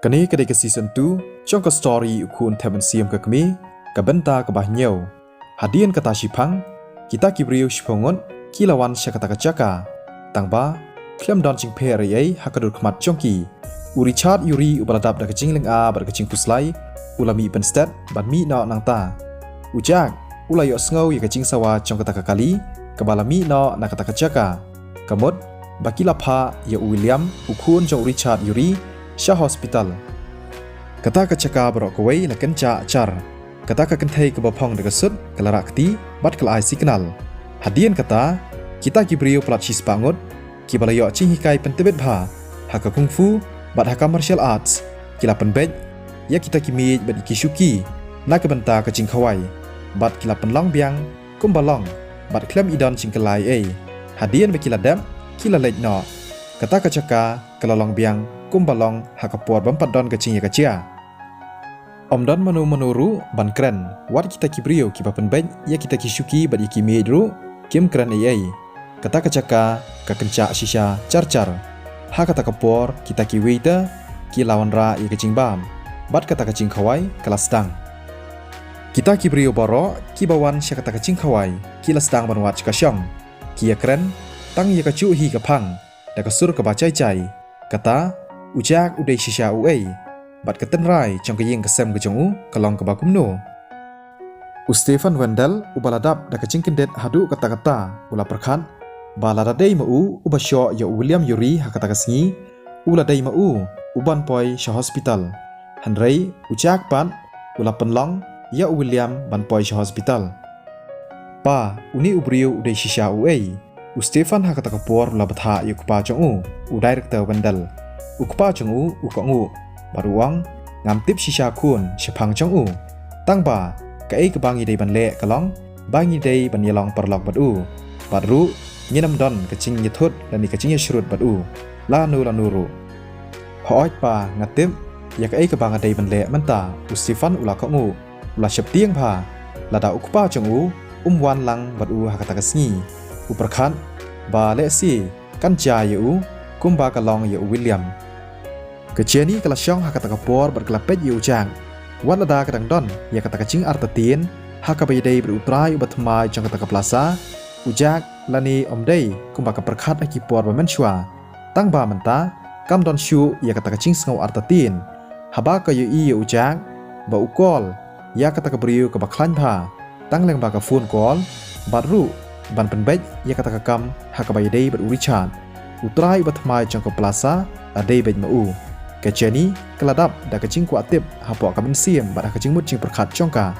Kini kedai ke season 2, jong ke story ukun temen siam ke kami, ke benta ke bahnyau. Hadian kata Shipang, kita kibriu Shipongon, kilawan syakata kecaka. Tangba, klem don cing PRA hakadur kemat jongki. Richard Yuri ubaladap da kecing leng a bar kecing puslai, ulami penstead ban mi no nang ta. Ujak, ulayok sengau ya kecing sawa jong kata kali, kebalami no na kata kecaka. Kamut, bakilapa ya William ukun jong Richard Yuri, Shah Hospital. Kata kecaka berok kawai la kenca acar. Kata kekentai kebapong degasut kelarakti bat kelai signal. Hadian kata kita kibriu pelat sis bangut kibalayok cing hikai pentebet bha haka kungfu bat haka martial arts kila penbej ya kita kimi bat ikisuki na kebenta kecing kawai bat kila penlong biang kumbalong bat klem idon cing kelai hadian bekila dam kila lej no. Kata kecaka kelalong biang kumbalong hakapor bampat don kecing ya kecia. Om don menuru ban keren wat kita kibriu kiba penbej ya kita kisuki bat ikimi dru kim keren Kata kecaka kekencak sisa car-car ha kata kapor kita kiwita kilawan ra ya kecing bam bat kata kecing kawai kelas dang. Kita kibriu boro kibawan sya kata kecing kawai kilas dang ban wat kasyong kia keren tang ya kacu hi kapang da kasur ke bacai-cai kata ujak udai sisa bat ketenrai cong keying kesem kejong kelong ke bakumno. Stefan Wendell ubaladap da kecing kendet hadu kata-kata ula perkhat baladadai mau ubasyo ya William Yuri hakata kasngi uladai mau uban poi Shah Hospital. Henry ujak pan ula penlong ya William ban poi Shah Hospital. Pa uni ubriu udai sisa Stefan hakata kapor ula batha yukpa jong director Wendell ukpa jong ukongu baruang ngamtip sisa kun Shipang jong tangba kai kebangi dei ban le kalong bangi dei ban yelong perlok badu baru nyenam don kecing nyethut dan kecing shrut badu lanu hooj pa ngatip ya kai kebang dei ban le menta Stefan ula kongu ula syeptieng pha lada ukpa jong wan lang badu hakata kasngi uperkhat ba le si kan ja yu kumba kalong ya William. Keceni kelasyong hakata kapor berkelapet yu jang wan lada kadang don ya kata kecing artatin hakabaydai berutrai ubatmai jang kata kaplasa ujak lani omdei kumba kaperkhat akipor bamenshwa tangba menta kam don shu ya kata kecing sengau artatin haba ka yu ujak ba ukol ya kata kabriu ka baklan pha tangleng ba ka phone call baru ban penbej ya kata kakam hakabaydai berurichan utrai ubatmai jang kaplasa adai bej mau. Keceni keladap da kecing kuatip hapo kamen siem bat kecing mut cing perkhat jongka.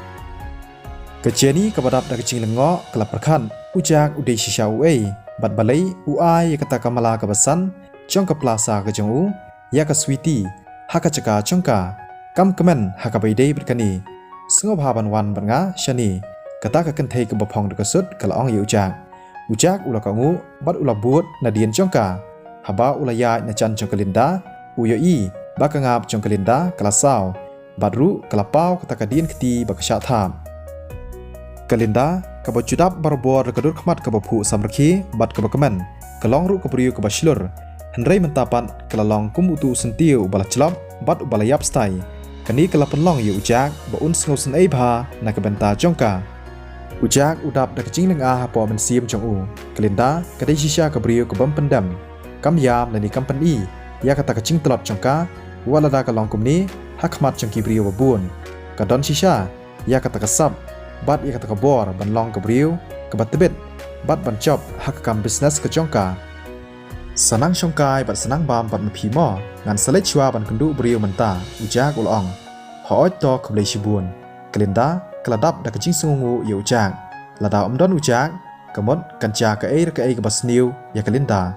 Keceni kabadap da kecing lengo kelap perkhat ujak udai sisa bat balai uai kata kamala kabasan jongka plasa ke jongu ya ka sweetie haka ceka jongka kam kemen haka baidai berkani sengob haban wan banga shani kata ka kentai ke bapong de kesut kalaong ya ujak ula kangu bat ula buat nadien jongka haba ulaya na chan jongka linda uyoi bakangap jong kelinda kelasau badru kelapau kata kadien keti bakasya tham kelinda kabajudap barbor kedur kemat kebapu samrki bat kebakemen kelong ru kebriu kebaslur henrei mentapan kelalong kumutu sentiu bala celap bat ubalayap stai kani kelapenlong ye ujak baun sengosen bha na kebenta jongka ujak udap da kecing leng a hapo men siem jong kelinda kadai sisa kebriu kebam pendam kam yam lani company ya kata kecing telot jongka walada kalong kumni hakmat jongki brio babun kadon sisa ya kata kesap bat ya kata kebor banlong kebriu kebat tebet bat bancop hakam bisnes ke jongka sanang jongkai bat senang bam bat mepi mo ngan selej chua ban kendu brio menta ujak ulong hooj to keblei sibun kelinda keladap da kecing sengungu ya ujak lada omdon ujak kemot kanca ke basniu ya kelinda.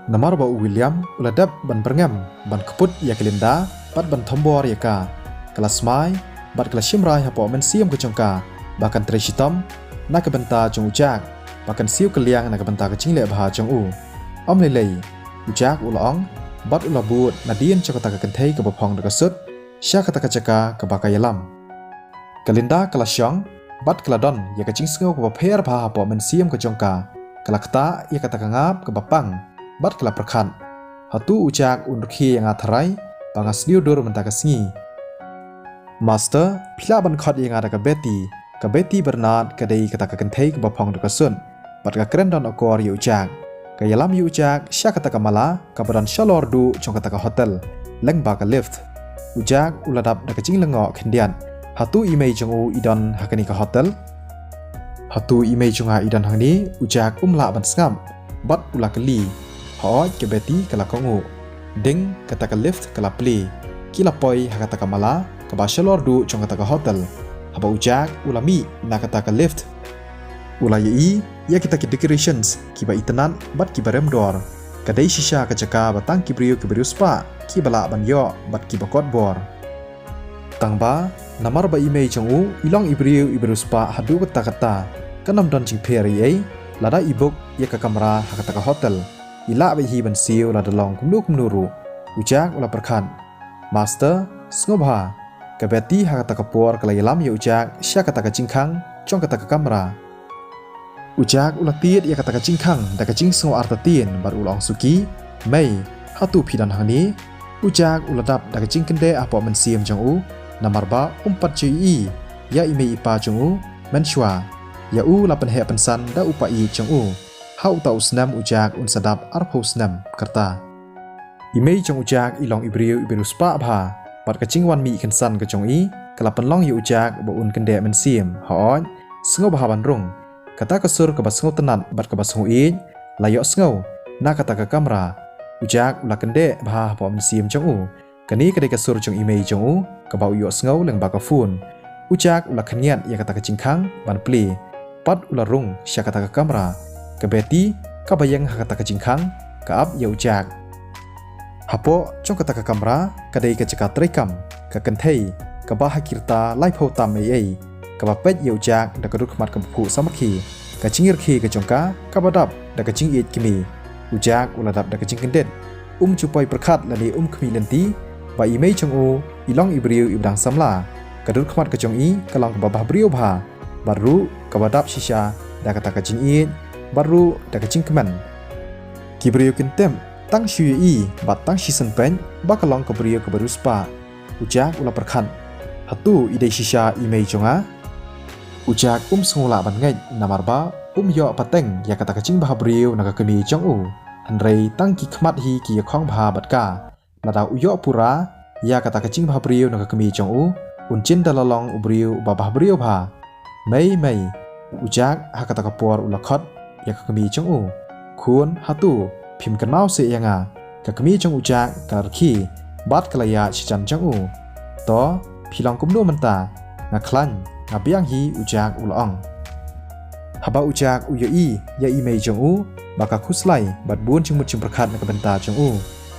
Namar ba William uladap ban berngam ban keput ya kelinda bat ban tombor ya ka kelas mai bat kelas simrai hapo men siam ke jongka bahkan treshitom na ke benta jong ujak bahkan siu keliang na ke benta kecing le bah jong om lelei ujak ulong bat ulabut nadien cokota ke kentai ke bapong de kesut sya kata kecaka ke bakayalam kelinda kelas syong bat keladon ya kecing sengau ke baper bah hapo men siam ke jongka kelakta ya kata kangap ke bapang bat kelap perkhat hatu ujak unrukhi yang atharai bangas new dor mentaka singi master pila ban khot yang ada ka Betty Bernard kadai kata ka kentai ka bapong do ka sun bat ka kren don okor yu jak ka yalam yu jak sya kata ka mala ka badan shalor du chong kata ka hotel leng ba ka lift ujak uladap da ka jing lengo khendian hatu imei jong u idon hakani ka hotel hatu imei jonga idan hangni ujak umla ban skam bat ula kali hoi ke Betty kala kongu ding kata ka lift kala play kila poi hakata ka mala ka ba shalor du chong kata ka hotel haba ujak ulami na kata ka lift ula yi ya kita ki decorations ki ba itanan bat ki barem dor kadai shisha ka jaka batang ki brio spa ki bala ban yo bat ki bakot bor tangba namar ba imei jongu ilong ibrio spa hadu kata kanam don jing peri ai lada ibuk ya ka kamera hakata ka hotel ila ba hi ban siu la dalong kumnuru ujak ula perkhan master snobha ka Betty hakata ka por kala yalam ya ujak sya kata ka jingkhang chong kata ka kamera ujak ula tiet ya kata ka jingkhang da ka jing sngo artatien bar ulong suki mei hatu phidan hangni ujak ula dap da ka jing kende apo men siam jong u namar ba umpat ji ya imei ipa jong u menshwa ya u la pen he pensan da upa i jong u hau ta usnam ujak un sadap arpo usnam karta imei jong ujak ilong ibrio spa bha pat kacing wan mi ikan san kacong i kalapan long yu ujak ba un kende men sim hoon sngo ba ban rung kata kasur ka basngo tenat bat ka basngo i layok sngo na kata ka kamera ujak ula kende ba pa men sim jong u kani kadai kasur jong imei jong u ka ba yo sngo leng ba ka phone ujak ula khanyat ya kata ka jingkhang ban pli pat ula rung sya kata ka kamera ka Betty ka bayang kata ka jingkhang ka ap ya ujak hapo chong kata ka kamera kadai ka jaka trekam ka kenthei ka ba hakirta live ho tam ei ka ba pet ye ujak da ka ruk mat ka phu samakhi ka chingir khi ka chongka ka badap da ka ching it kimi ujak uladap da ka ching kendet chupoi perkhat lani khmi lenti ba imei chong u ilong ibrio ibdang samla ka ruk mat ka chong i ka long ka ba brio bha baru ka badap shisha da ka ta ka ching it baru da ka ching keman kibrio kentem tang shui i bat tang shisen pen bakalong ka brio ka baru spa ujak ula perkhan hatu idei shisha imei chonga ujak sngola ban ngai namar ba yo pateng ya kata kacing bah brio na ka kemi chong u hanrei tang ki khmat hi ki khong bha bat ka lada uyo pura ya kata kacing bah brio na ka kemi chong u unchin dalalong ubrio ba bah brio bha mei ujak ha kata ka por ula khot ya ka kemi chong u khun hatu phim kan mau se yanga ka kemi chong ujak ka khi bat kalaya chichan chong u to philong kumno manta nga khlan nga biang hi ujak ulong haba ujak uyo i ya imei chong u baka khuslai bat bun chingmut ching prakhat na ka benta chong u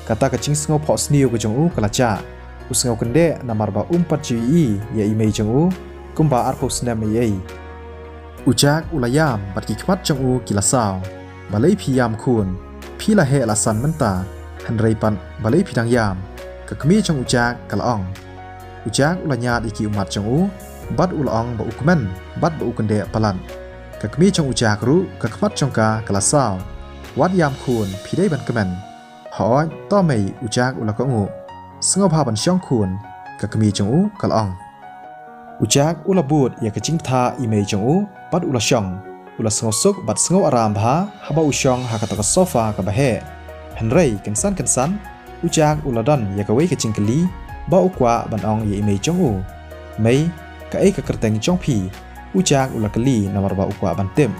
kata ka ching sngo pho sniu ka chong u kalacha usngau kende namar ba pat ji i ya imei chong u kumba arpo snam ei ujak ulayam bat ki khmat chong u kilasaw balai phiyam khun phila he la san menta hanrei pan balai phidang yam ka kmi chong ujak kalong ujak ulanya iki umat chong u bat ulong ba ukmen bat ba ukende palan ka kmi chong ujak ru ka khmat chong ka kalasaw wat yam khun phidai ban kemen hoi to mei ujak ulaka ngu sngo pha ban syong khun ka kmi chong u kalong ujak ulabut ya ka chingtha imei chong u bat ula syong ula sngo suk bat sngo aram bha haba usyong ha kata ka sofa ka bahe hanrei kensan ujak uladon ya ka wei ka chingkali ba ukwa ban ong ye imei chong u mei ka ei ka kerteng chong phi ujak ulakali namar ba ukwa ban tem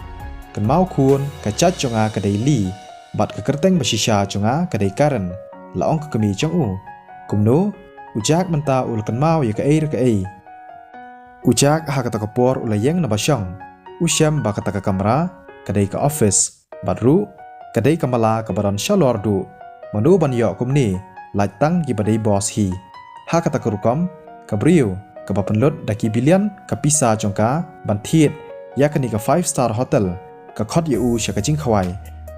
kan mau khun ka chat chonga ka daily bat ka kerteng ba shisha chonga ka dai karan la ong ka kami chong u kumno ujak manta ul kan mau ya ka ei ujak ha kata ka por ulayeng na ba syong usyam ba kata ka kamera kadai ka office badru kadai kamala ka baran shalordu manu ban yo kumni lai tang gi badai boss hi ha kata ka rukom ka brio ka ba penlot daki bilian ka pisa jongka ban thiet ya kani ka 5-star hotel ka khot ye u sha ka jing khawai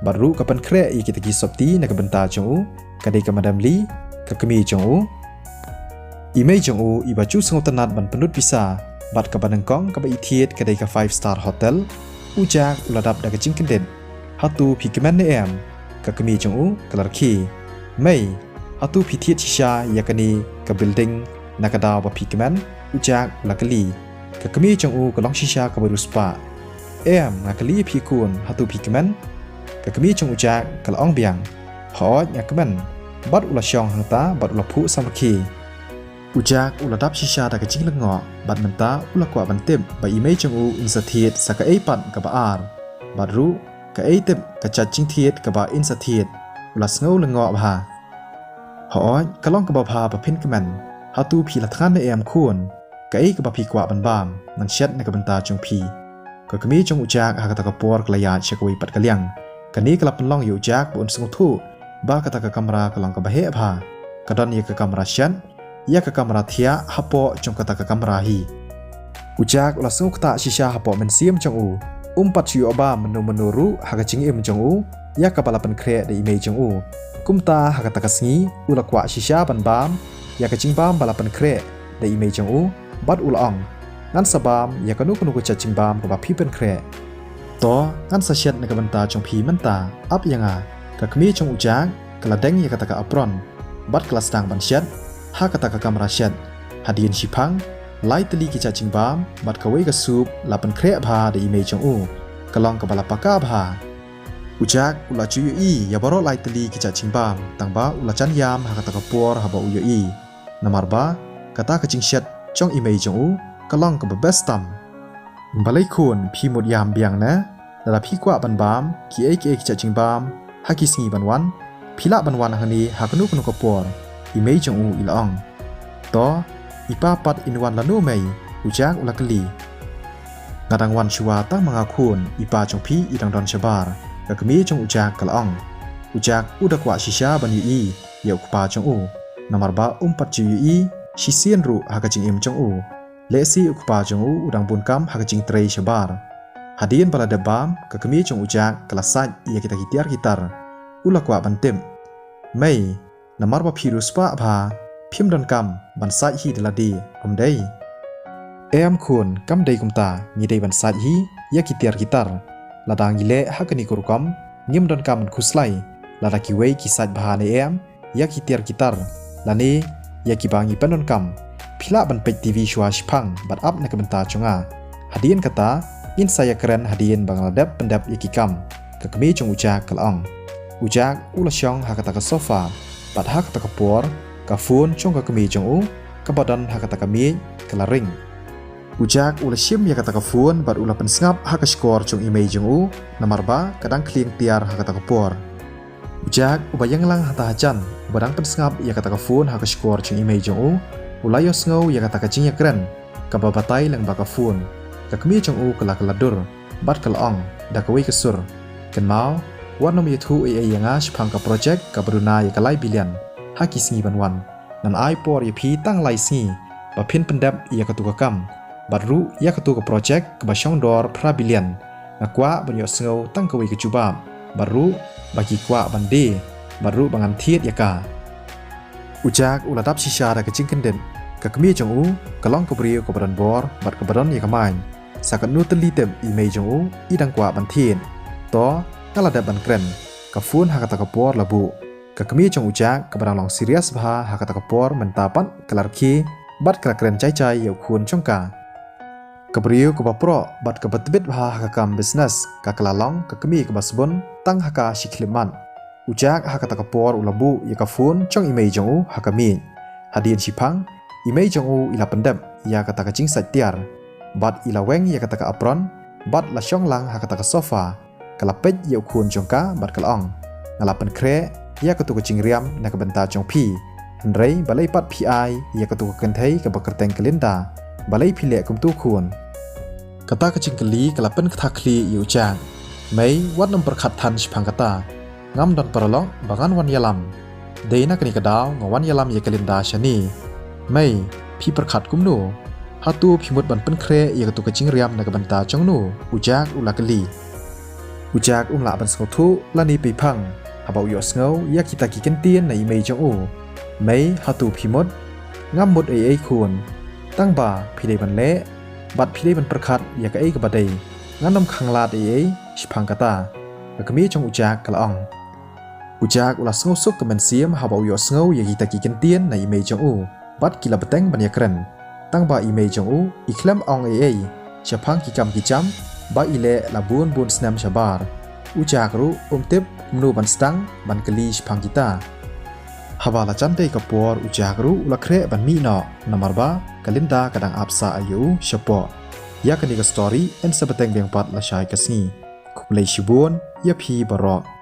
badru ka pan khre i ki taki sopti na ka benta chong u kadai ka madam li ka kami chong u imei chong u i ba chu sngo tanat ban penut pisa bat ka banengkong ka ba ithiet kadai ka 5-star hotel ujak uladap da ka jingkenden hatu phikemen ne em ka kami chong u kalar khi mei hatu pithiat shisha yakani ka building nakadaw ba pikman ujak lakali ka kami jong u kalong shisha ka beruspa nakali pikun hatu pikman ka kami jong ujak kalong biang hot yakman bat ula syong hangta bat ula phu samaki ujak ula dap shisha da ka jing lengo bat menta ula kwa bantip ba imei jong u insathit saka pan ka ba ar batru ka tip ka chaching thiet ka ba insathit ula sngo lengo ba hoi kalong ka ba pha ba phin kaman hatu phi la than em khun ka ka ba phi kwa ban bam nan shet na ka banta chung phi ka kami chung ujak ha ka ta ka por ka ya chakwi pat ka liang kani ka la penlong yu jak bon sung thu ba ka ta ka kamera kalong ka ba he pha ka don ye ka kamera shan ya ka kamera thia hapo chung ka ta ka kamera hi ujak la sung ta shisha hapo men siam chung u pat chu ba menuru ha ka ching em chung u ya ka bala pen kre de imei chung u kumta ha ka ta ka sngi ula kwa shisha ban bam ya ka ching bam bala pen kre de imei chung u bat ul ong nan sabam ya ka nu ku cha ching bam ka ba phi pen kre to nan sa shet na ka banta chung phi man ta ap yanga ka kmi chung ujak ka la deng ya ka ta ka apron bat klas tang ban shet ha ka ta ka kamera shet hadin shipang lai tali ki cha ching bam bat ka wei ka sup la pen kre bha de imei chung u ka long ka bala paka bha ujak ula chu i ya baro lai tali ki cha ching bam tang ba ula chan yam ha ka ta ka por ha ba u i namar ba ka ta ka ching shet chong imei chung u ka long ka ba best tam balai khun phi mut yam biang na la phi kwa ban bam ki ki cha ching bam ha ki singi ban wan phila ban wan hani ha ka nu ka por imei chung u ilong to ipa pat in wan la nu mei ujak ula kali ngadang wan chua ta manga khun ipa chung phi idang don chabar ka kami chung ujak kalong ujak uda kwa shisha ban yi yau pa chung u namar ba pat chu yi shisian ru ha ka ching im chung u lesi ukpa chung u udang bun kam ha ka ching trei chabar hadien bala de bam ka kami chung ujak kala saj ya kita gitar gitar ula kwa ban tem mei namar ba phirus pa bha phim don kam ban saj hi de la di om dei em khun kam dei kum ta ni dei ban saj hi ya gitar gitar ladang ile hakani kurukam ngim don kam khuslai lada ki wei ki saj bha ne em ya gitar gitar lani ya ki bangi panon kam phila ban pek tv shwa shphang bat up na ka banta chunga hadien kata in saya keren hadien bangladep pendap yaki kam ka kami chung ujak kalong ujak ula syong ha kata ka sofa bat ha kata ka por ka phone chung ka kami chung u ka badan ha kata ka mi kala ring ujak ula shim ya kata ka phone bat ula pen snap ha ka score chung imei chung u namar ba kadang kling tiar ha kata ka por ujak ubayang lang hata hajan ubadang pen snap ya kata ka phone ha ka score chung imei chung u ulayo sngow ya kata ka ching ya kren ka babatay lang ba ka phone ka kami chung u kala kala dur bat kalong da ka wei ka sur kan mau wan nom yathu ai yanga shphang ka project ka bruna ya kalai bilian ha ki singi ban wan nan ai por ya phi tang lai singi ba phin pendap ya ka tu ka kam batru ya ka tu ka project ka ba shong dor pra bilian na kwa ban yo sngow tang ka wei ka chuba baru bagi kwa ban de baru bangan thiet ya ka ujak uladap shisha da ka ching kenden ka kami chung u kalong ka brio ka badan bor bat ka badan ya ka main sakat nu teli tem imei chung u idang kwa ban thien to kala da ban kren ka phone ha kata ka por labu ka kami chung ujak ka barang long serious bha ha kata ka por mentapan kalar ki bat ka kren chai chai yau khun chung ka ka brio ka ba pro bat ka batbit bha ha ka kam business ka kala long ka kami ka basbon tang ha ka shikliman ujak ha kata ka por ulabu ya ka phone chung imei chung u ha ka mi hadien shipang imei chung u ila pendam ya kata ka ching sai tiar bat ila weng ya kata ka apron bat la syong lang ha kata ka sofa kala pej yau khun chung ka bat kalong ngala pen kre ya ka tu ka ching riam na ka banta chung phi hendrei balai pat phi ai ya ka tu ka kan thei ka bakerteng kalinda balai phi le kum tu khun kata ka ching kali kala pen ka thakli yu chang mei wat nom perkhat than shphang kata ngam don paralong bangan wan yalam deina kani ka daw ngawan yalam ya kalinda shani mei phi perkhat kum nu hatu phimut ban pen kre ya ka tu ka ching riam na ka banta chung nu ujak ulakali ujak la ban sko thu lani pe phang habau yo sngow ya kita ki ken tien na imei chung u mei hatu phimut ngam mut ai khun tang ba phi dei ban le bat phi dei ban perkhat ya ka ai ka badai nganom khangla ai shphang kata ka kami chung ujak kalong ujak ulah sengusuk kemen siam haba uyo sengau yang kita kikin tien na imei jong u bat kila beteng ban yakren tang ba imei jong u iklam ong ai chapang kicam ba ile labun bun snam shabar ujak ru tip mnu ban stang ban keli chapang kita haba la cante kapor ujak ru ulah kre ban mi no nomor ba kalinda kadang apsa ayu shapo ya kani ka story en sebeteng beng pat la shai kasni kuplei shibun ya phi barok